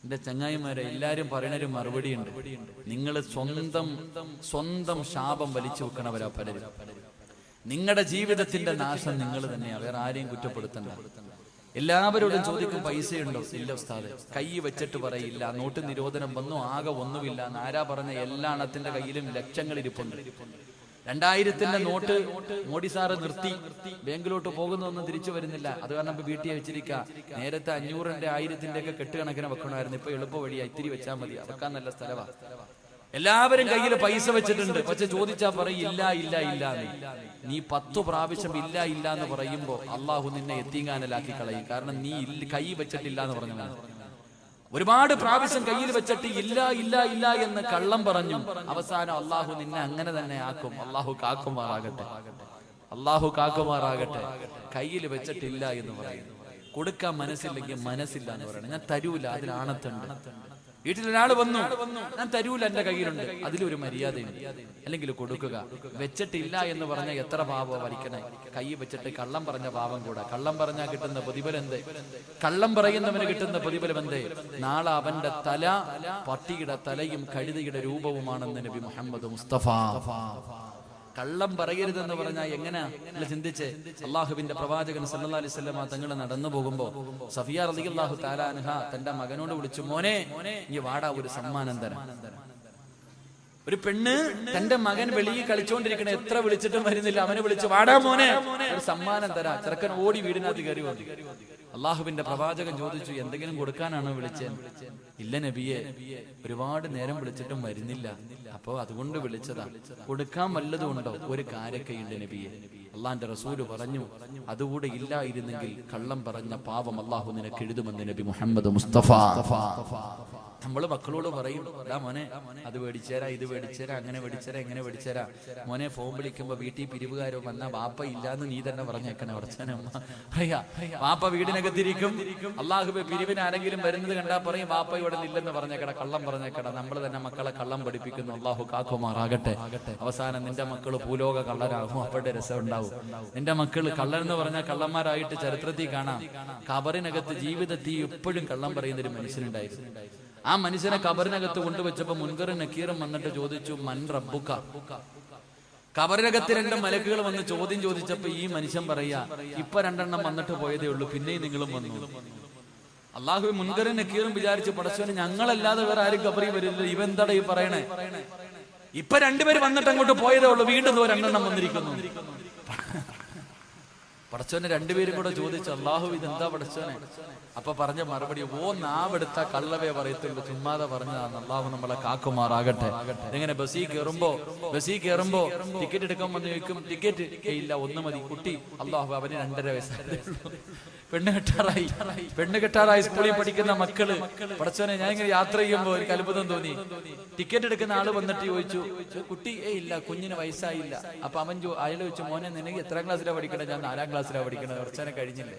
എന്റെ ചങ്ങായിമാരെ, എല്ലാരും പറയണൊരു മറുപടി ഉണ്ട്. നിങ്ങൾ സ്വന്തം ശാപം വലിച്ചു വെക്കണവരാ പലരും. നിങ്ങളുടെ ജീവിതത്തിന്റെ നാശം നിങ്ങൾ തന്നെയാ, വേറെ ആരെയും കുറ്റപ്പെടുത്തണ്ട. എല്ലാവരോടും ചോദിക്കും പൈസയുണ്ടോ? ഇല്ല ഉസ്താദെ. കൈ വെച്ചിട്ട് പറയില്ല. നോട്ട് നിരോധനം വന്നു, ആകെ ഒന്നുമില്ല. ആരാ പറഞ്ഞ? എല്ലാ എണ്ണത്തിന്റെ കയ്യിലും ലക്ഷങ്ങൾ ഇരിപ്പുണ്ട്. 2000-ന്റെ നോട്ട് മോഡി സാറ് നിർത്തി. ബാങ്കിലോട്ട് പോകുന്നൊന്നും തിരിച്ചു വരുന്നില്ല. അത് കാരണം ഇപ്പൊ വീട്ടിൽ വെച്ചിരിക്കുക. നേരത്തെ 500-ന്റെ 1000-ന്റെ ഒക്കെ കെട്ടുകണക്കിന് വെക്കണമായിരുന്നു. ഇപ്പൊ എളുപ്പ വഴിയാ, ഇത്തിരി വെച്ചാൽ മതി. വെക്കാൻ നല്ല സ്ഥലമാണ്. എല്ലാവരും കയ്യിൽ പൈസ വെച്ചിട്ടുണ്ട്. പക്ഷെ ചോദിച്ചാ പറയും ഇല്ല ഇല്ല ഇല്ല. നീ 10 പ്രാവശ്യം ഇല്ല ഇല്ല എന്ന് പറയുമ്പോ അള്ളാഹു നിന്നെ എത്തിങ്ങാനലാക്കി കളയും. കാരണം നീ കൈ വെച്ചിട്ടില്ല എന്ന് പറഞ്ഞു. ഒരുപാട് പ്രാവശ്യം കയ്യിൽ വെച്ചിട്ട് ഇല്ല ഇല്ല ഇല്ല എന്ന് കള്ളം പറഞ്ഞു. അവസാനം അള്ളാഹു നിന്നെ അങ്ങനെ തന്നെ ആക്കും. അള്ളാഹു കാക്കുമാറാകട്ടെ, അള്ളാഹു കാക്കുമാറാകട്ടെ. കയ്യിൽ വെച്ചിട്ടില്ല എന്ന് പറയുന്നു. കൊടുക്കാൻ മനസ്സില്ലെങ്കിൽ മനസ്സില്ല എന്ന് പറയണം. ഞാൻ തരൂല, അതിലാണത്തുണ്ട്. വീട്ടിലൊരാൾ വന്നു, ഞാൻ തരൂല, എന്റെ കയ്യിലുണ്ട്, അതിലൊരു മര്യാദയുണ്ട്. അല്ലെങ്കിൽ കൊടുക്കുക. വെച്ചിട്ടില്ല എന്ന് പറഞ്ഞ എത്ര പാപം വലിക്കണേ. കൈ വെച്ചിട്ട് കള്ളം പറഞ്ഞ പാപം കൂടെ. കള്ളം പറഞ്ഞാൽ കിട്ടുന്ന പ്രതിഫലം എന്തേ? കള്ളം പറയുന്നവന് കിട്ടുന്ന പ്രതിഫലം എന്തേ? നാളെ അവന്റെ തല പട്ടിയുടെ തലയും കഴുതയുടെ രൂപവുമാണെന്ന് നബി മുഹമ്മദ് മുസ്തഫ. കള്ളം പറയരുതെന്ന് പറഞ്ഞാൽ എങ്ങനെയാ ചിന്തിച്ച്? അള്ളാഹുവിന്റെ പ്രവാചകൻ സല്ലല്ലാഹു അലൈഹി വസല്ലം തങ്ങൾ നടന്നു പോകുമ്പോ സഫിയ റളിയല്ലാഹു തആല അൻഹ തന്റെ മകനോട് വിളിച്ചു, മോനെ ഈ വാടാ, ഒരു സമ്മാനം തരാം. ഒരു പെണ്ണ് തന്റെ മകൻ വെളിയിൽ കളിച്ചോണ്ടിരിക്കണ, എത്ര വിളിച്ചിട്ടും വരുന്നില്ല. അവനെ വിളിച്ചു, വാടാ മോനെ, ഒരു സമ്മാനം തരാം. ചെറുക്കൻ ഓടി വീടിനകത്ത് കയറി വന്നു. അള്ളാഹുവിന്റെ പ്രവാചകൻ ചോദിച്ചു, എന്തെങ്കിലും കൊടുക്കാനാണോ വിളിച്ചത്? ഇല്ല നബിയെ, ഒരുപാട് നേരം വിളിച്ചിട്ടും വരുന്നില്ല, അപ്പോ അതുകൊണ്ട് വിളിച്ചതാ. കൊടുക്കാൻ വല്ലതും ഉണ്ടോ? ഒരു കാരക്കയുണ്ട് നബിയെ. അള്ളാന്റെ റസൂല് പറഞ്ഞു, അതുകൂടെ ഇല്ലായിരുന്നെങ്കിൽ കള്ളം പറഞ്ഞ പാപം അള്ളാഹു നിനക്ക് എഴുതുമെന്ന് നബി മുഹമ്മദ് മുസ്തഫ. നമ്മള് മക്കളോട് പറയും, മോനെ അത് മേടിച്ചേരാ, ഇത് മേടിച്ചേരാ, അങ്ങനെ മേടിച്ചേരാ, എങ്ങനെ മേടിച്ചേരാ. മോനെ ഫോൺ വിളിക്കുമ്പോ വീട്ടിൽ പിരിവുകാരോ വന്നാ വാപ്പ ഇല്ലാന്ന് നീ തന്നെ പറഞ്ഞേക്കണേ. പറയാ വാപ്പ വീടിനകത്തിരിക്കും. അള്ളാഹുബെ പിരിവിന് ആരെങ്കിലും വരുന്നത് കണ്ടാ പറയും വാപ്പ ഇവിടെ ഇല്ലെന്ന് പറഞ്ഞേക്കട, കള്ളം പറഞ്ഞേക്കട. നമ്മൾ തന്നെ മക്കളെ കള്ളം പഠിപ്പിക്കുന്നു. അള്ളാഹു കാക്കുമാറാകട്ടെ. അവസാനം നിന്റെ മക്കള് ഭൂലോക കള്ളരാകും. അവരുടെ രസം ഉണ്ടാവും. നിന്റെ മക്കള് കള്ളരെന്ന് പറഞ്ഞാൽ കള്ളന്മാരായിട്ട് ചരിത്രത്തിൽ കാണാം. ഖബറിനകത്ത് ജീവിതത്തിൽ എപ്പോഴും കള്ളം പറയുന്നൊരു മനുഷ്യനുണ്ടായിരുന്നു. ആ മനുഷ്യനെ ഖബറിനകത്ത് കൊണ്ടുവച്ചപ്പോ മുൻകറും നക്കീറും വന്നിട്ട് ചോദിച്ചു, മൻ റബ്ബുക. ഖബറിനകത്ത് 2 മലക്കുകൾ വന്ന് ചോദ്യം ചോദിച്ചപ്പോ ഈ മനുഷ്യൻ പറയാ, ഇപ്പൊ 2 എണ്ണം വന്നിട്ട് പോയതേ ഉള്ളൂ, പിന്നെയും നിങ്ങളും വന്നു. അള്ളാഹു മുൻകറും നക്കീറും വിചാരിച്ചു, പടച്ചവനെ ഞങ്ങളല്ലാതെ വേറെ ആരും ഖബറിൽ വരില്ല, ഇവ എന്താടാ ഈ പറയണേ? ഇപ്പൊ 2 പേര് വന്നിട്ട് അങ്ങോട്ട് പോയതേ ഉള്ളൂ, വീണ്ടും 2 എണ്ണം വന്നിരിക്കുന്നു. പടച്ചോനെ 2 പേരും കൂടെ ചോദിച്ചു, അള്ളാഹു ഇതെന്താ പടച്ചോനെ? അപ്പൊ പറഞ്ഞ മറുപടി, നാവെടുത്ത കള്ളവേ പറയത്തുള്ളൂ, ചുമ്മാതെ പറഞ്ഞതാണ്. അള്ളാഹു നമ്മളെ കാക്കുമാറാകട്ടെ. ഇങ്ങനെ ബസ്സിൽ കയറുമ്പോ ടിക്കറ്റ് എടുക്കാൻ വന്ന് ചോദിക്കും, ടിക്കറ്റ് ഇല്ല, 1 മതി. കുട്ടി, അള്ളാഹു അവന് 2.5 വയസ്സായി. പെണ്ണ് കെട്ടാറായി സ്കൂളിൽ പഠിക്കുന്ന മക്കള്. പടച്ചോനെ, ഞാൻ ഇങ്ങനെ യാത്ര ചെയ്യുമ്പോ എനിക്ക് അത്ഭുതം തോന്നി. ടിക്കറ്റ് എടുക്കുന്ന ആള് വന്നിട്ട് ചോദിച്ചു, കുട്ടി ഇല്ല, കുഞ്ഞിന് വയസ്സായില്ല. അപ്പൊ അവൻ അയാൾ ചോദിച്ചു, മോനെ നിനക്ക് എത്രാം ക്ലാസ്സിലാണ് പഠിക്കണേ? ഞാൻ 4ാം ക്ലാസ്സിലാണ് പഠിക്കണത്. പടച്ചോനെ കഴിഞ്ഞില്ല.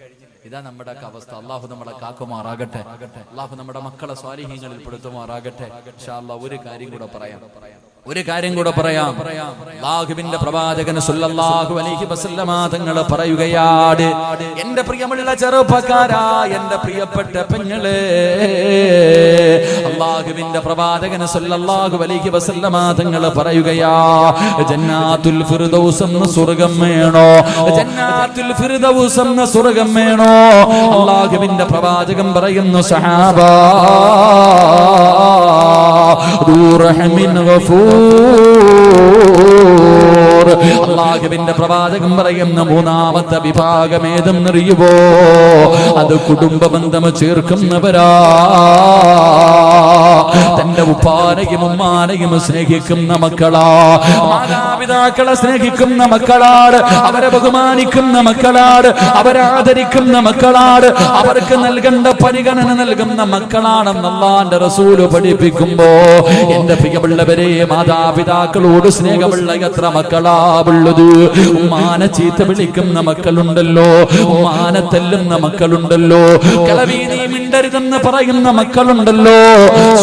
ഇതാ നമ്മുടെ അവസ്ഥ. അള്ളാഹു നമ്മളെ കാക്കുമാറാകട്ടെ. അള്ളാഹു നമ്മുടെ മക്കളെ സ്വാലിഹീങ്ങളിൽ പെടുത്തുമാറാകട്ടെ. ഇൻഷാ അല്ലാഹ് ഒരു കാര്യം കൂടെ പറയാം. അല്ലാഹുവിന്റെ പ്രവാചകൻ സല്ലല്ലാഹു അലൈഹി വസല്ലമ തങ്ങൾ പറയുകയാണ്, എന്റെ പ്രിയമുള്ള ചെറുപ്പക്കാരാ, എന്റെ പ്രിയപ്പെട്ട പെങ്ങളെ, അല്ലാഹുവിന്റെ പ്രവാചകൻ സല്ലല്ലാഹു അലൈഹി വസല്ലമ തങ്ങൾ പറയുകയാ, ജന്നാത്തുൽ ഫിർദൗസ് എന്ന സ്വർഗ്ഗം വേണോ? ജന്നാത്തുൽ ഫിർദൗസ് എന്ന സ്വർഗ്ഗം വേണോ? അല്ലാഹുവിന്റെ പ്രവാചകൻ പറയുന്നു, സഹാബാ റഹ്മിൻ ഗഫൂർ. അല്ലാഹുവിന്റെ പ്രവാചകൻ പറയുന്ന 3ാമത്തെ വിഭാഗം ഏതെന്നറിയുവോ? അത് കുടുംബ ബന്ധം ചേർക്കുന്നവരാ. തന്റെ ഉപ്പാനെയും ഉമ്മാനെയും സ്നേഹിക്കുന്ന മക്കളാ. മാതാപിതാക്കളെ സ്നേഹിക്കുന്ന മക്കളാണ്. അവരെ ബഹുമാനിക്കുന്ന മക്കളാണ്. അവരെ ആദരിക്കുന്ന മക്കളാണ്. അവർക്ക് നൽകേണ്ട പരിഗണന നൽകുന്ന മക്കളാണെന്ന് അല്ലാഹുവിന്റെ റസൂല് പഠിപ്പിക്കുമ്പോ, എന്റെ പ്രിയമുള്ളവരെ, മാതാപിതാക്കളോട് സ്നേഹമുള്ള എത്ര മക്കളാ ഉള്ളത്? ഉമ്മാനെ ചീത്ത വിളിക്കുന്ന മക്കളുണ്ടല്ലോ, ഉമ്മാനെ തല്ലുന്ന മക്കളുണ്ടല്ലോ, കിളവി നീ മിണ്ടരുതെന്ന് പറയുന്ന മക്കളുണ്ടല്ലോ,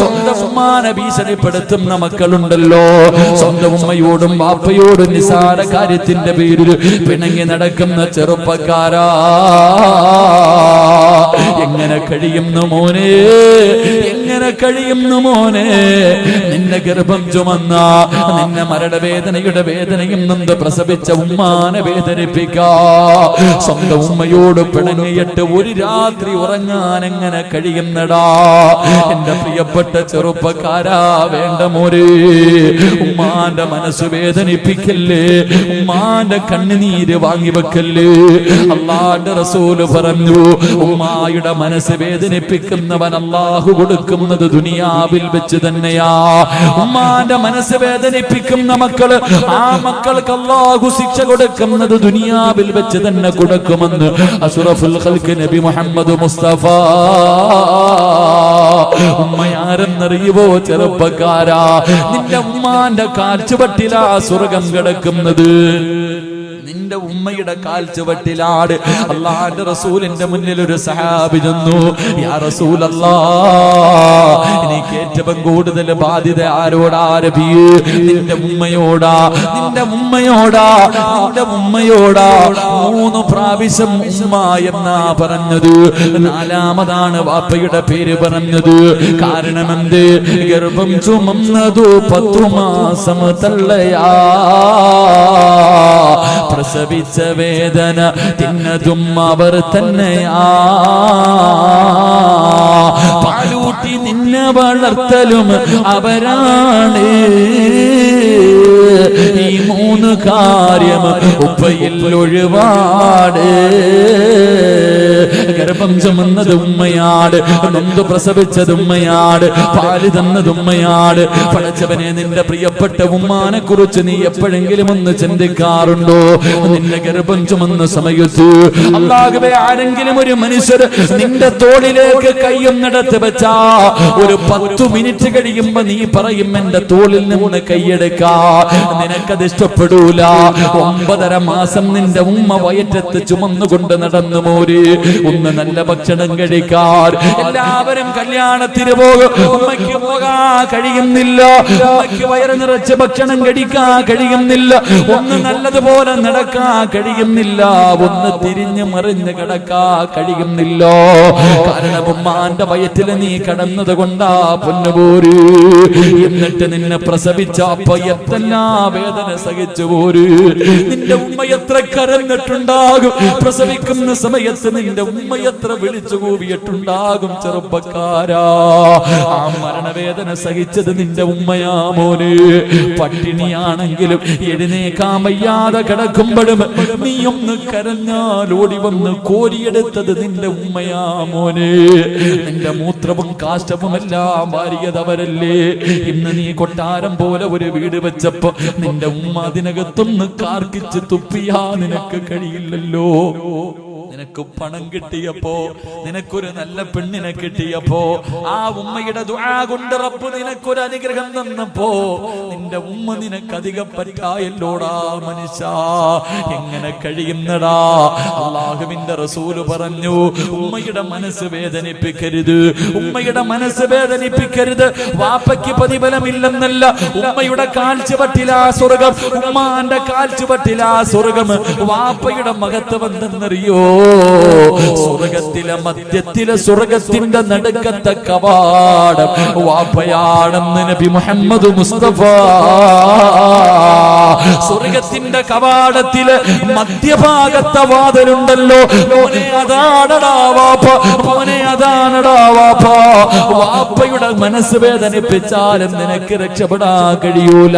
സ്വന്തം ഉമ്മാനെ ഭീഷണിപ്പെടുത്തുന്ന മക്കളുണ്ടല്ലോ, സ്വന്തം ഉമ്മയോടും വാപ്പയോടും നിസാര കാര്യത്തിന്റെ പേരിൽ പിണങ്ങി നടക്കുന്ന ചെറുപ്പക്കാരാ, എങ്ങനെ കഴിയുന്നു മോനെ? എങ്ങനെ കഴിയുന്നു മോനെ. നിന്നെ ഗർഭം ചുമന്ന, നിന്നെ മരണവേദനയുടെ വേദനയും നൊന്ത് പ്രസവിച്ച ഉമ്മാനെ വേദനിപ്പിക്കാ. സ്വന്തം ഉമ്മയോട് പിണങ്ങിയിട്ട് ഒരു രാത്രി ഉറങ്ങാൻ എങ്ങനെ കഴിയുന്നടാ? എന്റെ പ്രിയപ്പെട്ട ചെറുപ്പക്കാരാ, വേണ്ട മോരെ, ഉമ്മാന്റെ മനസ്സ് വേദനിപ്പിക്കല്ലേ, ഉമ്മാന്റെ കണ്ണുനീര് വാങ്ങിവെക്കല്ലേ. അല്ലാഹുവിന്റെ റസൂല് പറഞ്ഞു, ഉമ്മായുടെ മനസ്സ് വേദനിപ്പിക്കുന്നവൻ അല്ലാഹു കൊടുക്കുന്നത് ദുനിയാവിൽ വെച്ച് തന്നെയാ. ഉമ്മാന്റെ മനസ്സ് വേദനിപ്പിക്കുന്ന മക്കള്, ആ മക്കൾക്ക് അല്ലാഹു ശിക്ഷ കൊടുക്കുന്നത് ദുനിയാവിൽ വെച്ച് തന്നെ കൊടുക്കുമെന്ന് അഷ്റഫുൽ ഖൽഖ് നബി മുഹമ്മദ് മുസ്തഫ. ഉമ്മയാരെന്നറിയുവോ ചെറുപ്പക്കാരാ? നിന്റെ ഉമ്മാന്റെ കാൽച്ചുവട്ടിലാ സ്വർഗം കിടക്കുന്നത്. നിന്റെ ഉമ്മയുടെ കാൽച്ചുവട്ടിലാണ്. അല്ലാഹുവിന്റെ റസൂലിന്റെ മുന്നിൽ ഒരു സഹാബി ചെന്നു, യാ റസൂലല്ലാഹ്, എനിക്ക് ഏറ്റവും കൂടുതൽ ബാധ്യത ആരോടാ നബിയേ? നിന്റെ ഉമ്മയോടാ, നിന്റെ ഉമ്മയോടാ, നിന്റെ ഉമ്മയോടാ. 3 പ്രാവശ്യം ഉമ്മ എന്നാ പറഞ്ഞത്. 4മതാണ് വാപ്പയുടെ പേര് പറഞ്ഞത്. കാരണം എന്ത്? ഗർഭം ചുമന്നതു 10 മാസം തള്ളയാ, പ്രസവിച്ച വേദന തിന്നതും അവർ തന്നെയാ, പാലൂട്ടി നിന്നെ വളർത്തലും അവരാണ്. ഈ 3 കാര്യം ഉപ്പയിൽ ഒഴിവാട്. ഗർഭം ചുമന്നത് ഉമ്മയാട്, നൊന്ത് പ്രസവിച്ചത് ഉമ്മയാട്, പാല് തന്നത് ഉമ്മയാട്. പടച്ചവനെ, നിന്റെ പ്രിയപ്പെട്ട ഉമ്മാനെ കുറിച്ച് നീ എപ്പോഴെങ്കിലും ഒന്ന് ചിന്തിക്കാറുണ്ടോ? നിന്റെ ഗർഭം ചുമന്ന സമയത്ത് അല്ലാഹുവേ, ആരെങ്കിലും ഒരു മനുഷ്യർ നിന്റെ തോളിലേക്ക് കൈയൊന്നെടുത്ത് വെച്ചാ ഒരു 10 മിനിറ്റ് കഴിയുമ്പോ നീ പറയും, എന്റെ തോളിൽ നിന്ന് കൈയെടുക്കാ. നിനക്കത് ഇഷ്ടപ്പെടൂല. 9.5 മാസം നിന്റെ ഉമ്മ വയറ്റത്ത് ചുമന്നുകൊണ്ട് നടന്നു മോര്. ഒന്ന് നല്ല ഭക്ഷണം കഴിക്കാൻ എല്ലാവരും കല്യാണത്തിന് പോകും, ഉമ്മയ്ക്ക് പോകാൻ കഴിയുന്നില്ല. ഉമ്മയ്ക്ക് വയറ് നിറച്ച് ഭക്ഷണം കഴിക്കാൻ കഴിയുന്നില്ല. ഒന്ന് നല്ലതുപോലെ നടക്കാൻ കഴിയുന്നില്ല. ഒന്ന് തിരിഞ്ഞു മറിഞ്ഞ് കിടക്കാൻ കഴിയുന്നില്ല. കാരണം ഉമ്മാന്റെ വയറ്റിൽ നീ കടന്നത് കൊണ്ടാ പൊന്നുപോര്. എന്നിട്ട് നിന്നെ പ്രസവിച്ച അപ്പ എത്രല്ലാ വേദന സഹിച്ചു പോര്. നിന്റെ ഉമ്മ എത്ര കരഞ്ഞിട്ടുണ്ടാകും. പ്രസവിക്കുന്ന സമയത്ത് നിന്റെ ഉമ്മ എത്ര വിളിച്ചു കൂവിയിട്ടുണ്ടാകും. ചെറുപ്പക്കാരാ, ആ മരണവേദന സഹിച്ചത് നിന്റെ ഉമ്മയാ മോനെ. പട്ടിണിയാണെങ്കിലും എഴുന്നേക്കാൻ വയ്യാതെ കിടക്കുമ്പോഴും നീ ഒന്ന് കരഞ്ഞാൽ ഓടി വന്ന് കോരിയെടുത്തത് നിന്റെ ഉമ്മയാ മോനെ. നിന്റെ മൂത്രവും കാഷ്ടവും എല്ലാം വാരിയതവരല്ലേ. ഇന്ന് നീ കൊട്ടാരം പോലെ ഒരു വീട് വെച്ചപ്പോ നിന്റെ ഉമ്മ അതിനകത്തൊന്ന് കാർക്കിച്ച് തുപ്പിയാ നിനക്ക് കഴിയില്ലല്ലോ. നിനക്ക് പണം കിട്ടിയപ്പോ, നിനക്കൊരു നല്ല പെണ്ണിനെ കിട്ടിയപ്പോ, ആ ഉമ്മയുടെ ദുആ കൊണ്ട് റബ്ബ് നിനക്കൊരു അനുഗ്രഹം തന്നപ്പോ നിന്റെ ഉമ്മ നിനക്ക് അധികം പറ്റായല്ലോടാ മനുഷ്യ. എങ്ങനെ കഴിയുന്നടാ? അല്ലാഹുവിന്റെ റസൂല് പറഞ്ഞു, ഉമ്മയുടെ മനസ്സ് വേദനിപ്പിക്കരുത്, ഉമ്മയുടെ മനസ്സ് വേദനിപ്പിക്കരുത്. വാപ്പയ്ക്ക് പ്രതിഫലമില്ലെന്നല്ല, ഉമ്മയുടെ കാൽച്ചുവട്ടിലാ സ്വർഗം, ഉമ്മാന്റെ കാൽച്ചുവട്ടിലാ സ്വർഗം. വാപ്പയുടെ മഹത്വം എന്തെന്നറിയോ? സ്വർഗത്തിലെ മധ്യത്തിലെ സ്വർഗത്തിന്റെ നടുക്കത്തെ കവാടം വാപ്പയാണെന്ന് നബി മുഹമ്മദ് മുസ്തഫ. സ്വർഗത്തിന്റെ കവാടത്തിലെ മധ്യഭാഗത്തെ വാതിലുണ്ടല്ലോ, മോനെ അതാണടാ വാപ്പ, മോനെ അതാണടാ വാപ്പ. വാപ്പയുടെ മനസ്സ് വേദനിപ്പിച്ചാലും നിനക്ക് രക്ഷപ്പെടാൻ കഴിയൂല.